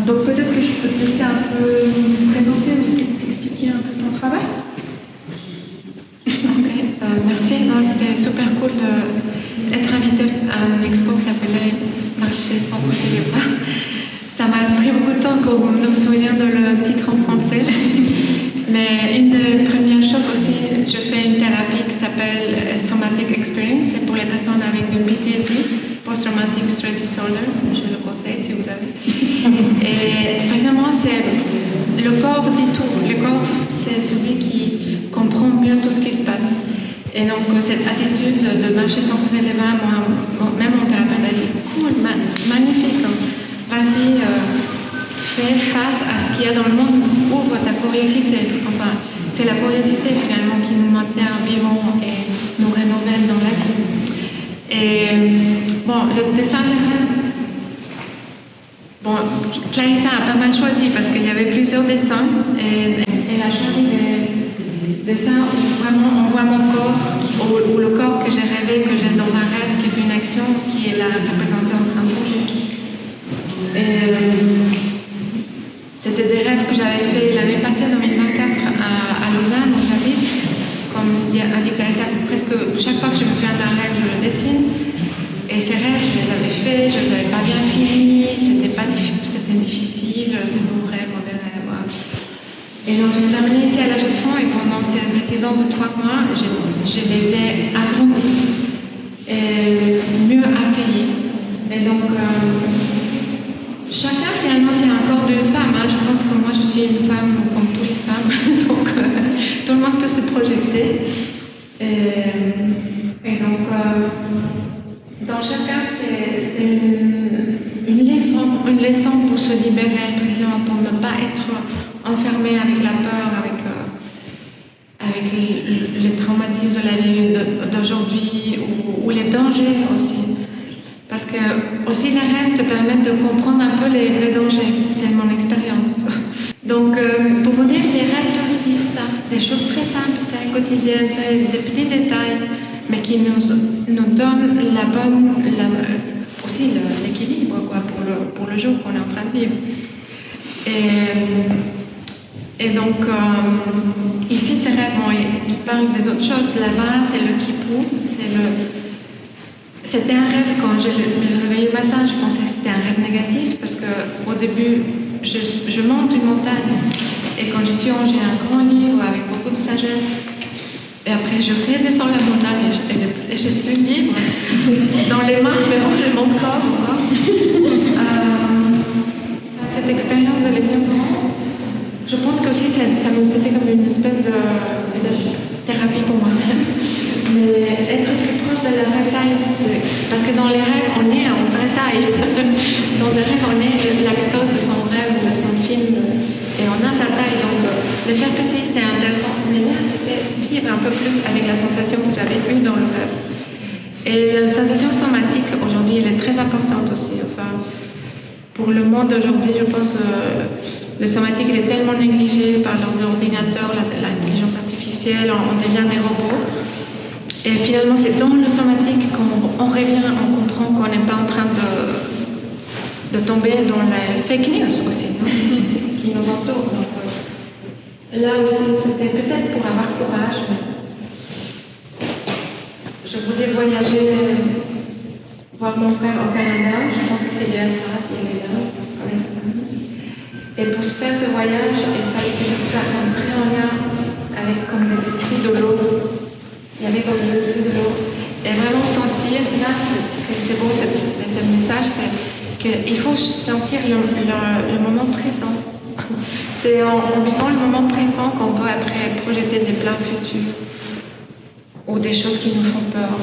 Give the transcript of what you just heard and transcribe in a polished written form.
Donc peut-être que je peux te laisser un peu me présenter ou t'expliquer un peu ton travail. Merci. C'était super cool d'être invitée à une expo qui s'appelait Marcher sans pousser les bras. Ça m'a pris beaucoup de temps de me souvenir de le titre en français. Mais une des premières choses aussi, je fais une thérapie qui s'appelle Somatic Experience. C'est pour les personnes avec du PTSD, Post-Traumatic Stress Disorder. Je le conseille si vous avez. Et précisément, c'est le corps dit tout. Le corps, c'est celui qui comprend mieux tout ce qui se passe. Et donc, cette attitude de marcher sans pousser les mains, même mon thérapeute a dit cool, magnifique. Vas-y, fais face à ce qu'il y a dans le monde, ouvre ta curiosité. Enfin, c'est la curiosité finalement qui nous maintient vivants et nous renouvelle dans la vie. Et bon, le dessin des rêves. Bon, Clarissa a pas mal choisi parce qu'il y avait plusieurs dessins et elle a choisi des dessins où vraiment on voit mon corps ou le corps que j'ai rêvé, que j'ai dans un rêve qui fait une action qui est là représentée en train de bouger. Et c'était des rêves que j'avais fait l'année passée, 2024, à Lausanne, où j'habite. Comme a dit Clarissa, presque chaque fois que je me souviens d'un rêve, je le dessine. Et ces rêves, je les avais faits, je les avais pas bien finis, c'était difficile, c'est mauvais rêves. Voilà. Et donc je les ai amenés ici à la Chaux-de-Fonds et pendant cette résidence de 3 mois, je les ai agrandis et mieux accueillis. Et donc, chacun finalement c'est un corps d'une femme. Hein. Je pense que moi je suis une femme comme toutes les femmes, donc tout le monde peut se projeter. Et donc, dans chacun c'est une leçon pour se libérer, précisément pour ne pas être enfermé avec la peur, avec les traumatismes de la vie d'aujourd'hui ou les dangers aussi. Parce que aussi les rêves te permettent de comprendre un peu les vrais dangers. C'est mon expérience. Donc, pour vous dire, les rêves peuvent dire ça. Des choses très simples, très quotidiennes, des petits détails, mais qui nous donnent aussi l'équilibre quoi, pour le jour qu'on est en train de vivre. Et donc, ici, ces rêves, ils parlent des autres choses. Là-bas, c'est le Kipou, C'était un rêve, quand je me réveillais le matin, je pensais que c'était un rêve négatif parce qu'au début, je monte une montagne et quand je suis en j'ai un grand livre avec beaucoup de sagesse et après je redescends la montagne et j'ai plus de livre dans les mains, je vais ranger mon corps. Cette expérience de l'événement, je pense que aussi c'était comme une espèce de thérapie pour moi-même. Mais être plus proche de la vraie taille, parce que dans les rêves, on est en vraie taille. Dans un rêve, on est l'acteur de son rêve, de son film, et on a sa taille. Donc, le faire petit, c'est intéressant. Mais là, c'était vivre un peu plus avec la sensation que j'avais eue dans le rêve. Et la sensation somatique, aujourd'hui, elle est très importante aussi. Enfin, pour le monde d'aujourd'hui, je pense le somatique il est tellement négligé par leurs ordinateurs, l'intelligence artificielle, on devient des robots. Et finalement, c'est dans le somatique qu'on revient, on comprend qu'on n'est pas en train de tomber dans les fake news aussi, qui nous entourent. Donc, là aussi, c'était peut-être pour avoir courage, mais je voulais voyager, voir mon frère au Canada. Je pense que c'est bien ça, s'il est là. Et pour faire ce voyage, il fallait que je sois très en lien avec comme des esprits de l'eau. Il y avait comme des esprits de l'eau. Et vraiment sentir, là, c'est beau ce message, c'est qu'il faut sentir le moment présent. C'est en vivant le moment présent qu'on peut après projeter des plans futurs ou des choses qui nous font peur.